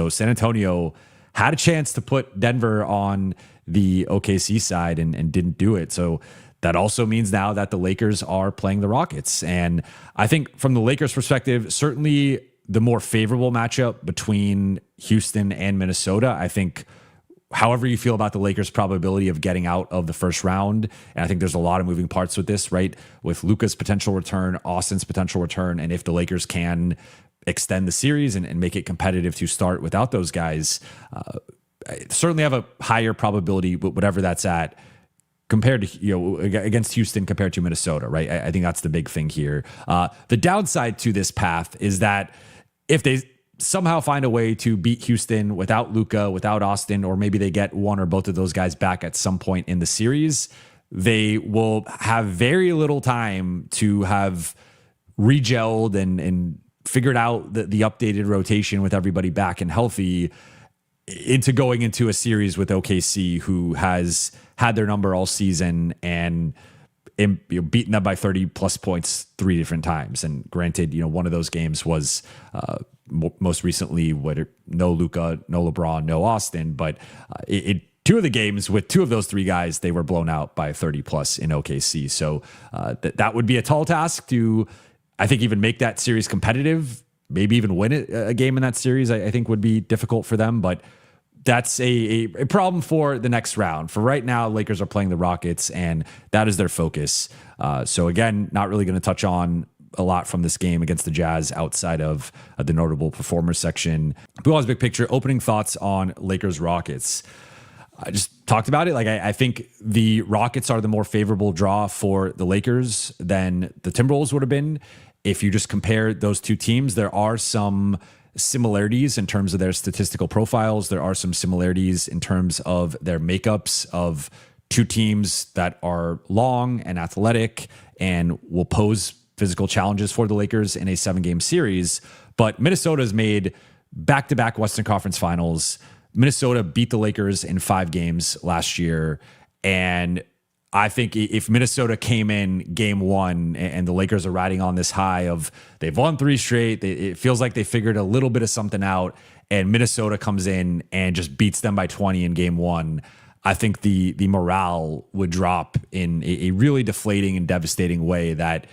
So San Antonio had a chance to put Denver on the OKC side and didn't do it. So that also means now that the Lakers are playing the Rockets. And I think from the Lakers perspective, certainly the more favorable matchup between Houston and Minnesota. I think however you feel about the Lakers' probability of getting out of the first round, and I think there's a lot of moving parts with this, right? With Luka's potential return, Austin's potential return, and if the Lakers can extend the series and make it competitive to start without those guys, I certainly have a higher probability, whatever that's at, compared to, against Houston compared to Minnesota, right? I think that's the big thing here. The downside to this path is that if they somehow find a way to beat Houston without Luka, without Austin, or maybe they get one or both of those guys back at some point in the series, they will have very little time to have regelled and figured out the updated rotation with everybody back and healthy into going into a series with OKC, who has had their number all season and beaten them by 30 plus points 3 different times. And granted, one of those games was most recently no Luka, no LeBron, no Austin, but two of the games with 2 of those 3 guys, they were blown out by 30 plus in OKC. So that would be a tall task to, I think, even make that series competitive, maybe even win a game in that series. I think would be difficult for them, but that's a problem for the next round. For right now, Lakers are playing the Rockets, and that is their focus. So again, not really going to touch on a lot from this game against the Jazz outside of the notable performers section. Buha's big picture, opening thoughts on Lakers Rockets. I just talked about it. I think the Rockets are the more favorable draw for the Lakers than the Timberwolves would have been. If you just compare those two teams, there are some similarities in terms of their statistical profiles. There are some similarities in terms of their makeups of two teams that are long and athletic and will pose physical challenges for the Lakers in a 7-game series. But Minnesota's made back-to-back Western Conference Finals. Minnesota beat the Lakers in 5 games last year. And I think if Minnesota came in game 1 and the Lakers are riding on this high of they've won 3 straight, it feels like they figured a little bit of something out, and Minnesota comes in and just beats them by 20 in game 1, I think the morale would drop in a really deflating and devastating way that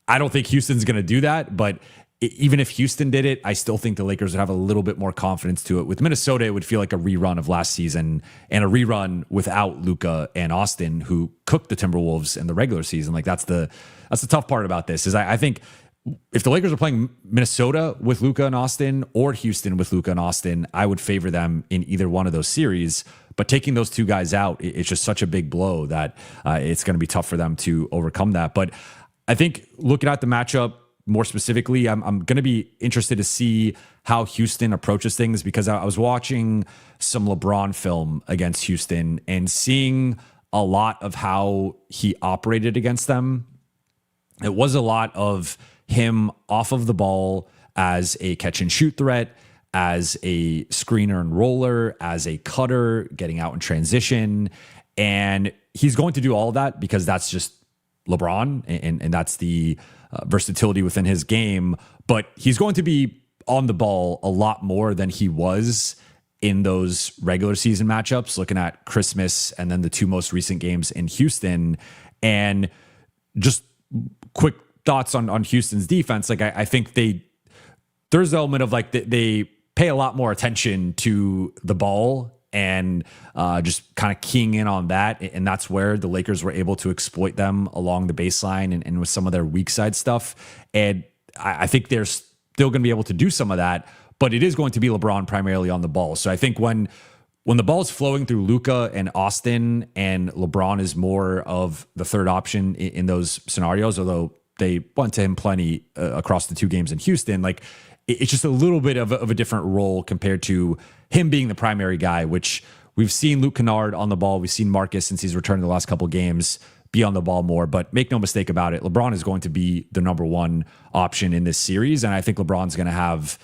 I don't think Houston's going to do that. But even if Houston did it, I still think the Lakers would have a little bit more confidence to it. With Minnesota, it would feel like a rerun of last season and a rerun without Luka and Austin, who cooked the Timberwolves in the regular season. That's the tough part about this. Is I think if the Lakers are playing Minnesota with Luka and Austin or Houston with Luka and Austin, I would favor them in either one of those series. But taking those 2 guys out, it's just such a big blow that it's going to be tough for them to overcome that. But I think looking at the matchup more specifically, I'm going to be interested to see how Houston approaches things, because I was watching some LeBron film against Houston and seeing a lot of how he operated against them. It was a lot of him off of the ball as a catch and shoot threat, as a screener and roller, as a cutter, getting out in transition. And he's going to do all of that because that's just LeBron, and that's the versatility within his game. But he's going to be on the ball a lot more than he was in those regular season matchups, looking at Christmas and then the 2 most recent games in Houston. And just quick thoughts on Houston's defense. I think there's an element of they pay a lot more attention to the ball and just kind of keying in on that. And that's where the Lakers were able to exploit them along the baseline and with some of their weak side stuff. And I think they're still going to be able to do some of that, but it is going to be LeBron primarily on the ball. So I think when the ball's flowing through Luka and Austin and LeBron is more of the third option in those scenarios, although they went to him plenty across the 2 games in Houston, it's just a little bit of a different role compared to him being the primary guy, which we've seen Luke Kennard on the ball. We've seen Marcus, since he's returned the last couple of games, be on the ball more. But make no mistake about it, LeBron is going to be the number 1 option in this series. And I think LeBron's going to have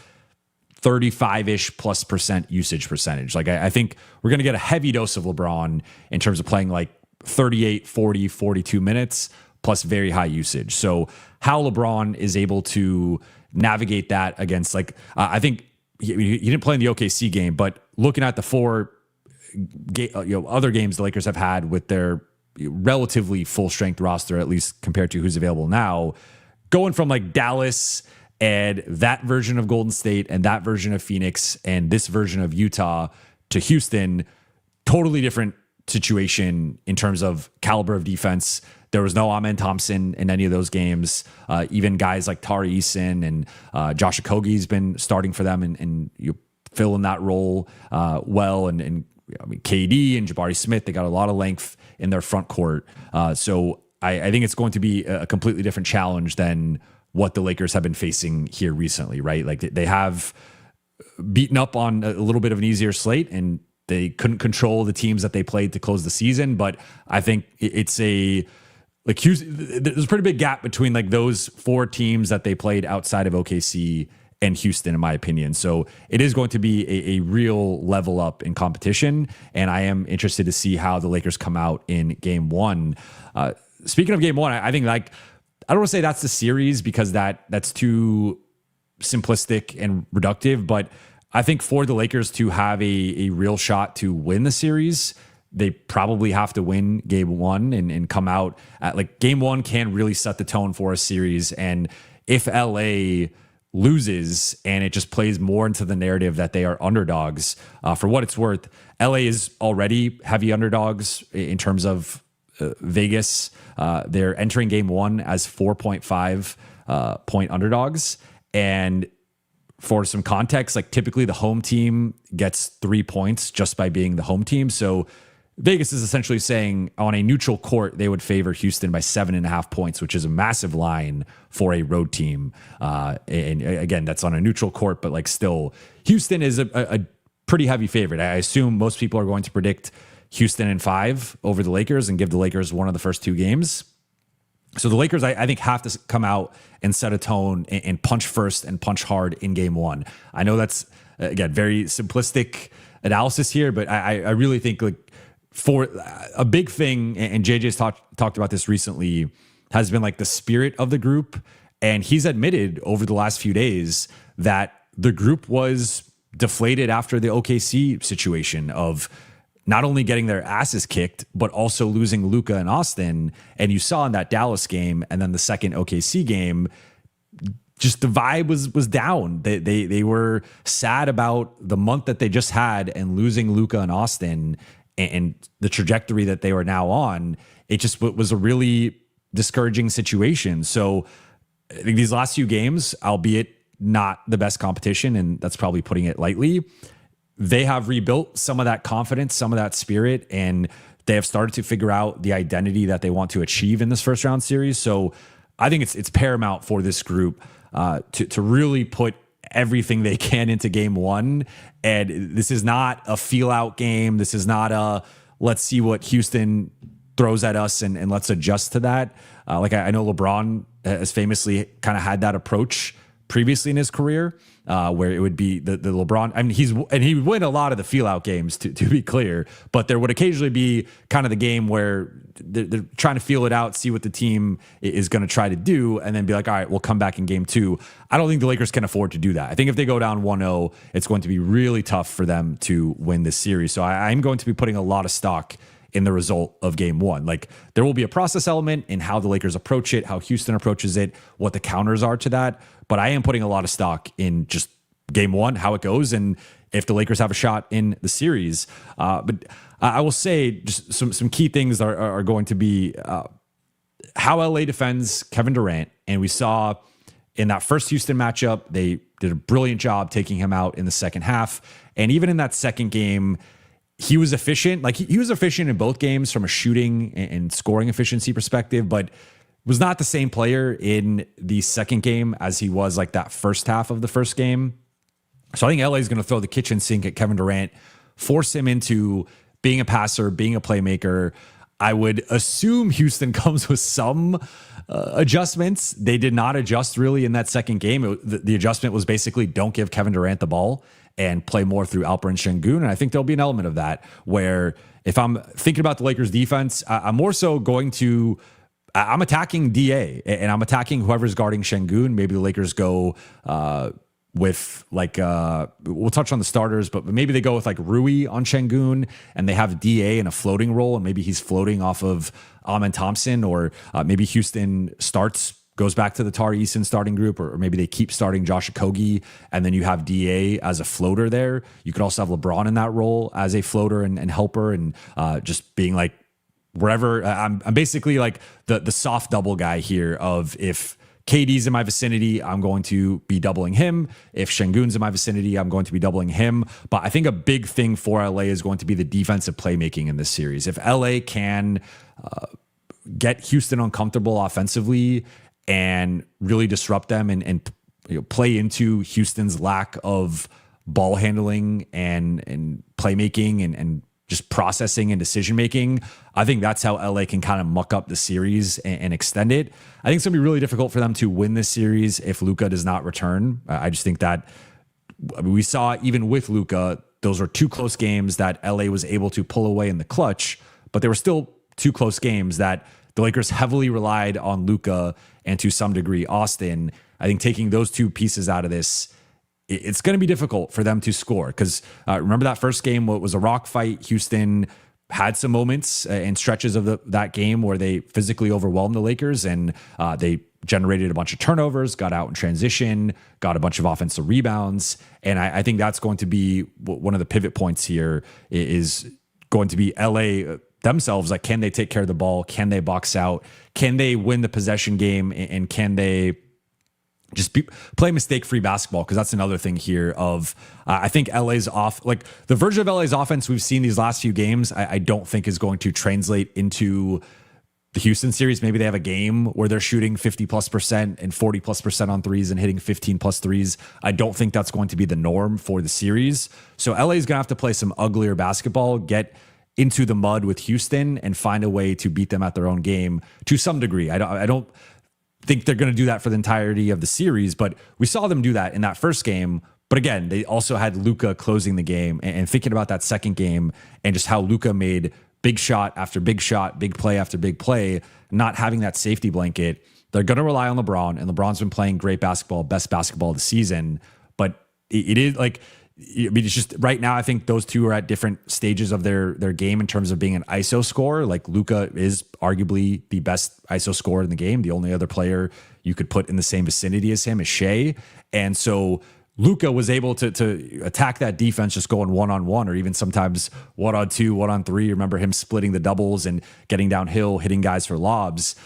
35-ish plus % usage percentage. I think we're going to get a heavy dose of LeBron in terms of playing 38, 40, 42 minutes plus very high usage. So how LeBron is able to navigate that against I think he didn't play in the OKC game, but looking at the four other games the Lakers have had with their relatively full strength roster, at least compared to who's available now, going from like Dallas and that version of Golden State and that version of Phoenix and this version of Utah to Houston, totally different situation in terms of caliber of defense. There was no Amen Thompson in any of those games. Even guys like Tari Eason and Josh Okogie's been starting for them and you fill in that role well. And I mean, KD and Jabari Smith, they got a lot of length in their front court. So I think it's going to be a completely different challenge than what the Lakers have been facing here recently, right? Like they have beaten up on a little bit of an easier slate and they couldn't control the teams that they played to close the season. But I think it's there's a pretty big gap between like those four teams that they played outside of OKC and Houston, in my opinion. So it is going to be a real level up in competition. And I am interested to see how the Lakers come out in game one. Speaking of game one, I think like, I don't want to say that's the series because that's too simplistic and reductive, but I think for the Lakers to have a real shot to win the series, they probably have to win game one and come out at like game one can really set the tone for a series. And if LA loses and it just plays more into the narrative that they are underdogs, for what it's worth, LA is already heavy underdogs in terms of Vegas. They're entering game one as 4.5 point underdogs. And for some context, like typically the home team gets 3 points just by being the home team. So Vegas is essentially saying on a neutral court, they would favor Houston by 7.5 points, which is a massive line for a road team. And again, that's on a neutral court, but like still Houston is a pretty heavy favorite. I assume most people are going to predict Houston in 5 over the Lakers and give the Lakers one of the first 2 games. So the Lakers, I think, have to come out and set a tone and punch first and punch hard in game one. I know that's, again, very simplistic analysis here, but I really think like for a big thing, and JJ's talked about this recently, has been like the spirit of the group. And he's admitted over the last few days that the group was deflated after the OKC situation of not only getting their asses kicked, but also losing Luka and Austin. And you saw in that Dallas game and then the second OKC game, just the vibe was down. They were sad about the month that they just had and losing Luka and Austin and the trajectory that they were now on. It just was a really discouraging situation. So I think these last few games, albeit not the best competition, and that's probably putting it lightly, they have rebuilt some of that confidence, some of that spirit, and they have started to figure out the identity that they want to achieve in this first round series. So I think it's paramount for this group to really put everything they can into game one. And this is not a feel out game. This is not a let's see what Houston throws at us and let's adjust to that. Like I know LeBron has famously kind of had that approach previously in his career, where it would be the LeBron. I mean, he would win a lot of the feel out games to be clear, but there would occasionally be kind of the game where they're trying to feel it out, see what the team is going to try to do, and then be like, all right, we'll come back in game two. I don't think the Lakers can afford to do that. I think if they go down 1-0, it's going to be really tough for them to win this series. So I'm going to be putting a lot of stock in the result of game one. Like there will be a process element in how the Lakers approach it, how Houston approaches it, what the counters are to that. But I am putting a lot of stock in just game one, how it goes, and if the Lakers have a shot in the series. But I will say just some key things are going to be how LA defends Kevin Durant. And we saw in that first Houston matchup, they did a brilliant job taking him out in the second half. And even in that second game, he was efficient. Like he was efficient in both games from a shooting and scoring efficiency perspective, but was not the same player in the second game as he was like that first half of the first game. So I think LA is going to throw the kitchen sink at Kevin Durant, force him into being a passer, being a playmaker. I would assume Houston comes with some adjustments. They did not adjust really in that second game. The adjustment was basically don't give Kevin Durant the ball and play more through Alperen Şengün. And I think there'll be an element of that where if I'm thinking about the Lakers defense, I'm more so I'm attacking DA and I'm attacking whoever's guarding Şengün. Maybe the Lakers go with like we'll touch on the starters, but maybe they go with like Rui on Şengün and they have DA in a floating role, and maybe he's floating off of Amen Thompson, or maybe Houston goes back to the Tari Eason starting group, or maybe they keep starting Josh Okogie, and then you have DA as a floater there. You could also have LeBron in that role as a floater and helper, and just being like wherever. I'm basically like the soft double guy here of if KD's in my vicinity, I'm going to be doubling him. If Şengün's in my vicinity, I'm going to be doubling him. But I think a big thing for LA is going to be the defensive playmaking in this series. If LA can get Houston uncomfortable offensively and really disrupt them and play into Houston's lack of ball handling and playmaking and just processing and decision making, I think that's how LA can kind of muck up the series and extend it. I think it's going to be really difficult for them to win this series if Luka does not return. I just think that we saw even with Luka, those were two close games that LA was able to pull away in the clutch, but they were still two close games that the Lakers heavily relied on Luka and to some degree Austin. I think taking those two pieces out of this, it's going to be difficult for them to score because remember that first game was a rock fight. Houston had some moments and stretches of that game where they physically overwhelmed the Lakers, and they generated a bunch of turnovers, got out in transition, got a bunch of offensive rebounds. And I think that's going to be one of the pivot points here is going to be LA themselves. Like, can they take care of the ball? Can they box out? Can they win the possession game? And can they just play mistake-free basketball? Because that's another thing here of I think LA's off, like the version of LA's offense we've seen these last few games, I don't think is going to translate into the Houston series. Maybe they have a game where they're shooting 50+% and 40+% on threes and hitting 15+ threes. I don't think that's going to be the norm for the series. So LA is going to have to play some uglier basketball, get into the mud with Houston, and find a way to beat them at their own game to some degree. I don't think they're going to do that for the entirety of the series, but we saw them do that in that first game. But again, they also had Luka closing the game, and thinking about that second game and just how Luka made big shot after big shot, big play after big play, not having that safety blanket. They're going to rely on LeBron, and LeBron's been playing great basketball, best basketball of the season. But it is like, I mean, it's just right now, I think those two are at different stages of their game in terms of being an ISO scorer. Like Luka is arguably the best ISO scorer in the game. The only other player you could put in the same vicinity as him is Shea. And so Luka was able to attack that defense just going one-on-one, or even sometimes 1-on-2, 1-on-3. Remember him splitting the doubles and getting downhill, hitting guys for lobs.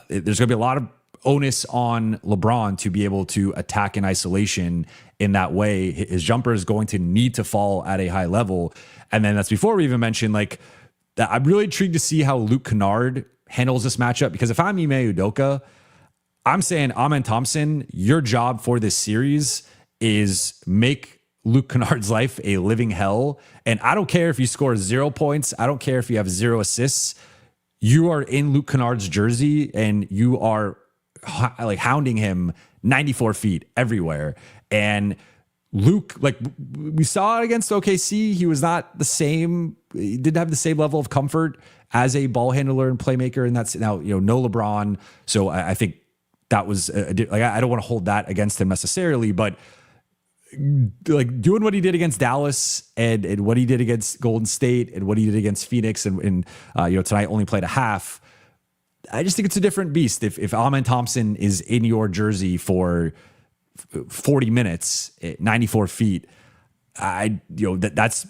There's going to be a lot of onus on LeBron to be able to attack in isolation in that way. His jumper is going to need to fall at a high level. And then that's before we even mentioned, like, I'm really intrigued to see how Luke Kennard handles this matchup, because if I'm Ime Udoka, I'm saying, Amen Thompson, your job for this series is make Luke Kennard's life a living hell. And I don't care if you score 0 points. I don't care if you have 0 assists. You are in Luke Kennard's jersey and you are like hounding him 94 feet everywhere. And Luke, like we saw it against OKC, he was not the same. He didn't have the same level of comfort as a ball handler and playmaker. And that's now, no LeBron. So I think that was like, I don't want to hold that against him necessarily, but like doing what he did against Dallas and what he did against Golden State and what he did against Phoenix and tonight only played a half. I just think it's a different beast. If Amen Thompson is in your jersey for 40 minutes at 94 feet, that's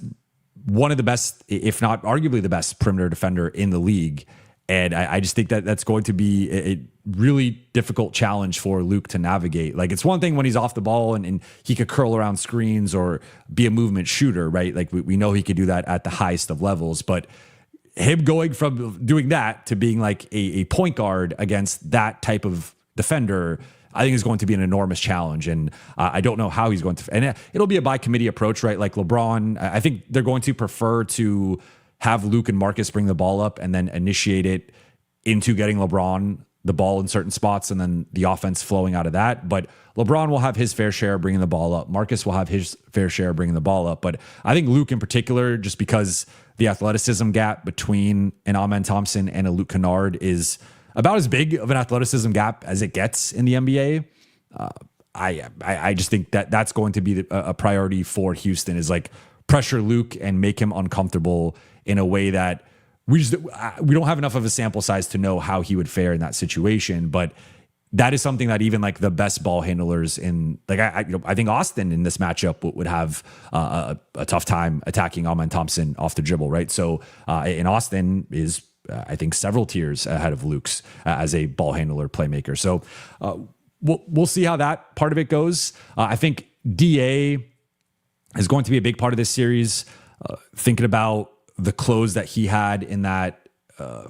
one of the best, if not arguably the best perimeter defender in the league. And I just think that that's going to be a really difficult challenge for Luke to navigate. Like, it's one thing when he's off the ball and he could curl around screens or be a movement shooter, right? Like we know he could do that at the highest of levels, but him going from doing that to being like a point guard against that type of defender, I think is going to be an enormous challenge. And I don't know how he's going to, and it'll be a by committee approach, right? Like LeBron, I think they're going to prefer to have Luke and Marcus bring the ball up and then initiate it into getting LeBron the ball in certain spots and then the offense flowing out of that. But LeBron will have his fair share bringing the ball up. Marcus will have his fair share bringing the ball up. But I think Luke in particular, just because the athleticism gap between an Amen Thompson and a Luke Kennard is about as big of an athleticism gap as it gets in the NBA. I just think that that's going to be a priority for Houston, is like pressure Luke and make him uncomfortable in a way that we don't have enough of a sample size to know how he would fare in that situation. But that is something that even like the best ball handlers in, like, I think Austin in this matchup would have a tough time attacking Amen Thompson off the dribble, right? So in Austin is, I think, several tiers ahead of Luke's as a ball handler playmaker. So we'll see how that part of it goes. I think DA is going to be a big part of this series. Thinking about the close that he had in that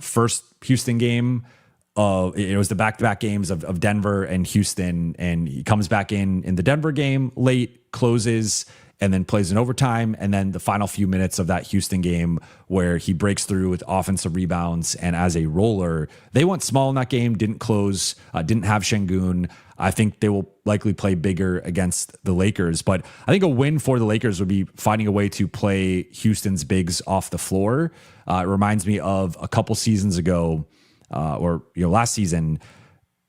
first Houston game. It was the back-to-back games of Denver and Houston, and he comes back in the Denver game late, closes, and then plays in overtime. And then the final few minutes of that Houston game where he breaks through with offensive rebounds. And as a roller, they went small in that game, didn't close, didn't have Şengün. I think they will likely play bigger against the Lakers. But I think a win for the Lakers would be finding a way to play Houston's bigs off the floor. It reminds me of a couple seasons ago, last season,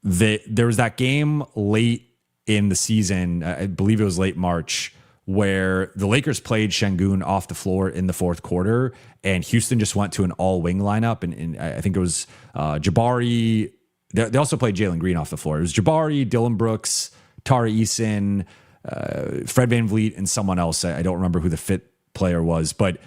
there was that game late in the season, I believe it was late March, where the Lakers played Şengün off the floor in the fourth quarter, and Houston just went to an all-wing lineup, and I think it was Jabari. They also played Jalen Green off the floor. It was Jabari, Dylan Brooks, Tari Eason, Fred VanVleet, and someone else. I don't remember who the fifth player was, but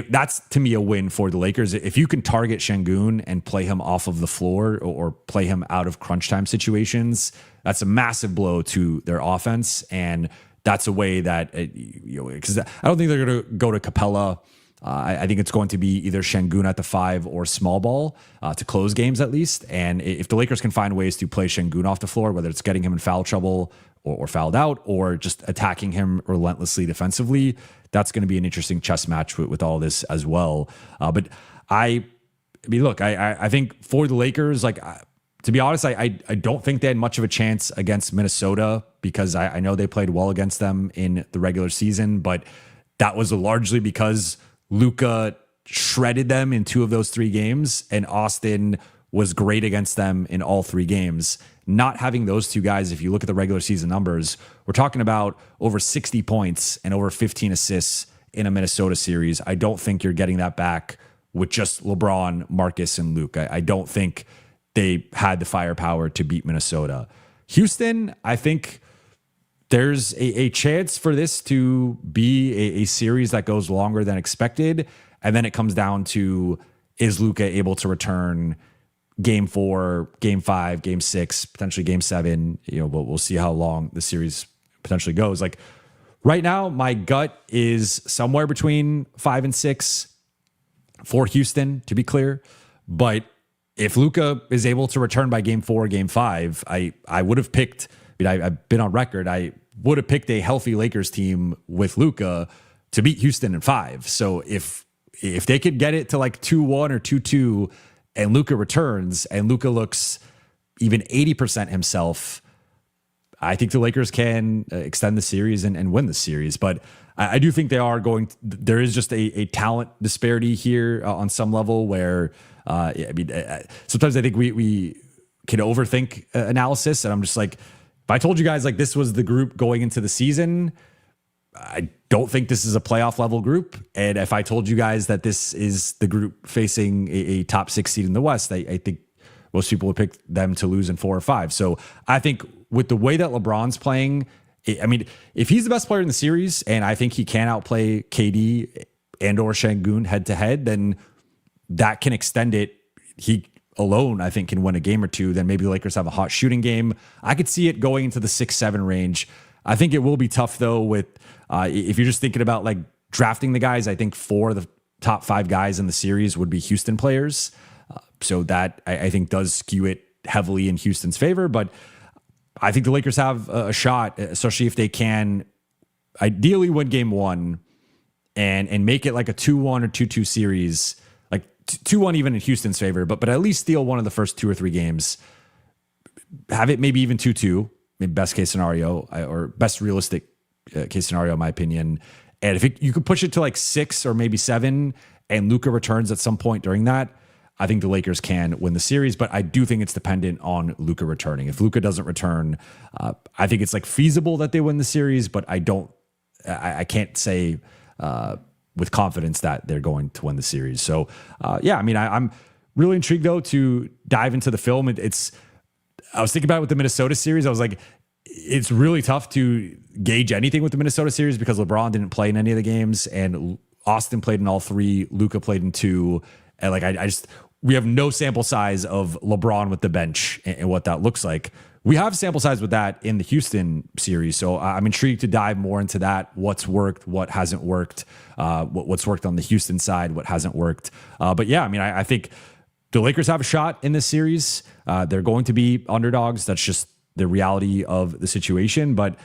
that's to me a win for the Lakers. If you can target Şengün and play him off of the floor or play him out of crunch time situations, that's a massive blow to their offense. And that's a way that, because I don't think they're going to go to Capella. I think it's going to be either Şengün at the 5 or small ball to close games at least. And if the Lakers can find ways to play Şengün off the floor, whether it's getting him in foul trouble or fouled out or just attacking him relentlessly defensively, that's going to be an interesting chess match with all this as well. But I mean, look, I think for the Lakers, like, to be honest, I don't think they had much of a chance against Minnesota because I know they played well against them in the regular season, but that was largely because Luka shredded them in 2 of those 3 games, and Austin was great against them in all 3 games. Not having those 2 guys, if you look at the regular season numbers, we're talking about over 60 points and over 15 assists in a Minnesota series. I don't think you're getting that back with just LeBron, Marcus, and Luke. I don't think they had the firepower to beat Minnesota. Houston, I think there's a chance for this to be a series that goes longer than expected. And then it comes down to, is Luka able to return game 4, game 5, game 6, potentially game 7? We'll see how long the series potentially goes. Like right now, my gut is somewhere between 5 and 6 for Houston, to be clear. But if Luka is able to return by game 4, game 5, I would have picked, I've been on record, I would have picked a healthy Lakers team with Luka to beat Houston in 5. So if they could get it to like 2-1 or 2-2 and Luka returns and Luka looks even 80% himself, I think the Lakers can extend the series and win the series. But I do think there is just a talent disparity here on some level where, sometimes I think we can overthink analysis. And I'm just like, if I told you guys like this was the group going into the season, I don't think this is a playoff level group. And if I told you guys that this is the group facing a top 6 seed in the West, I think most people would pick them to lose in 4 or 5. So I think with the way that LeBron's playing, if he's the best player in the series, and I think he can outplay KD and or Şengün head to head, then that can extend it. He alone, I think, can win a game or 2. Then maybe the Lakers have a hot shooting game. I could see it going into the 6-7 range. I think it will be tough though with if you're just thinking about like drafting the guys. I think 4 of the top 5 guys in the series would be Houston players. So that I think does skew it heavily in Houston's favor. But I think the Lakers have a shot, especially if they can ideally win game 1 and make it like a 2-1 or 2-2 series. 2-1 even in Houston's favor, but at least steal one of the first 2 or 3 games. Have it maybe even 2-2, maybe best case scenario, or best realistic case scenario, in my opinion. And if you could push it to like 6 or maybe 7, and Luka returns at some point during that, I think the Lakers can win the series, but I do think it's dependent on Luka returning. If Luka doesn't return, I think it's like feasible that they win the series, but I can't say with confidence that they're going to win the series. So yeah, I mean, I'm really intrigued though to dive into the film. I was thinking about it with the Minnesota series. I was like, it's really tough to gauge anything with the Minnesota series because LeBron didn't play in any of the games and Austin played in all 3. Luka played in 2. And like, we have no sample size of LeBron with the bench and what that looks like. We have sample size with that in the Houston series. So I'm intrigued to dive more into that. What's worked, what hasn't worked, what's worked on the Houston side, what hasn't worked. But yeah, I mean, I think the Lakers have a shot in this series. They're going to be underdogs. That's just the reality of the situation. But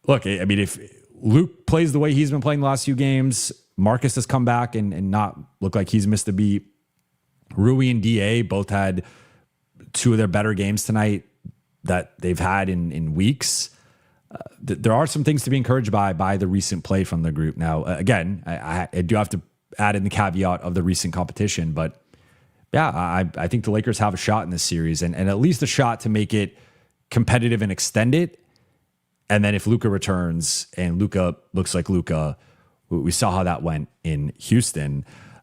look, I mean, if Luke plays the way he's been playing the last few games, Marcus has come back and not look like he's missed a beat. Rui and DA both had 2 of their better games tonight that they've had in weeks. There are some things to be encouraged by the recent play from the group. Now, again, I do have to add in the caveat of the recent competition, but yeah, I think the Lakers have a shot in this series and at least a shot to make it competitive and extend it. And then if Luka returns and Luka looks like Luka, we saw how that went in Houston.